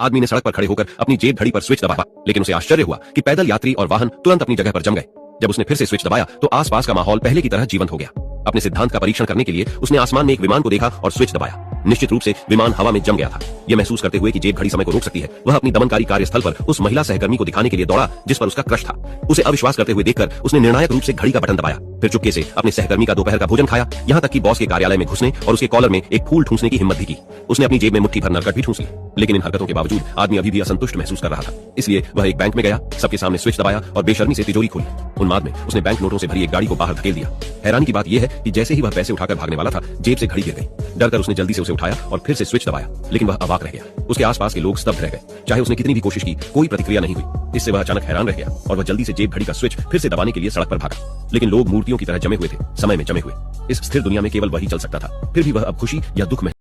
आदमी ने सड़क पर खड़े होकर अपनी जेब घड़ी पर स्विच दबाया, लेकिन उसे आश्चर्य हुआ कि पैदल यात्री और वाहन तुरंत अपनी जगह पर जम गए। जब उसने फिर से स्विच दबाया तो आसपास का माहौल पहले की तरह जीवंत हो गया। अपने सिद्धांत का परीक्षण करने के लिए उसने आसमान में एक विमान को देखा और स्विच दबाया। निश्चित रूप से विमान हवा में जम गया था। यह महसूस करते हुए कि जेब घड़ी समय को रोक सकती है, वह अपनी दमनकारी कार्यस्थल पर उस महिला सहकर्मी को दिखाने के लिए दौड़ा जिस पर उसका क्रश था। उसे अविश्वास करते हुए देखकर उसने निर्णायक रूप से घड़ी का बटन दबाया, फिर चुपके से अपने सहकर्मी का दोपहर का भोजन खाया, यहाँ तक कि बॉस के कार्यालय में घुसने और उसके कॉलर में एक फूल ठूंसने की हिम्मत भी की। उसने अपनी जेब में मुट्ठी भर नरकट भी ठूंस ली, लेकिन इन हरकतों के बावजूद आदमी अभी भी असंतुष्ट महसूस कर रहा था। इसलिए वह एक बैंक में गया, सबके सामने स्विच दबाया और बेशर्मी से तिजोरी खोली। उन्माद में उसने बैंक नोटों से भरी एक गाड़ी को बाहर धकेल दिया। हैरानी की बात यह है कि जैसे ही वह पैसे उठाकर भागने वाला था, जेब से घड़ी गिर गई। डरकर उसने जल्दी से उसे उठाया और फिर से स्विच दबाया, लेकिन वह अवाक रह गया। उसके आसपास के लोग स्तब्ध रह गए। चाहे उसने कितनी भी कोशिश की, कोई प्रतिक्रिया नहीं हुई। इससे वह अचानक हैरान रह गया और वह जल्दी से जेब घड़ी का स्विच फिर से दबाने के लिए सड़क पर भागा। लेकिन लोग मूर्तियों की तरह जमे हुए थे, समय में जमे हुए। इस स्थिर दुनिया में केवल वही चल सकता था। फिर भी वह अब खुशी या दुख में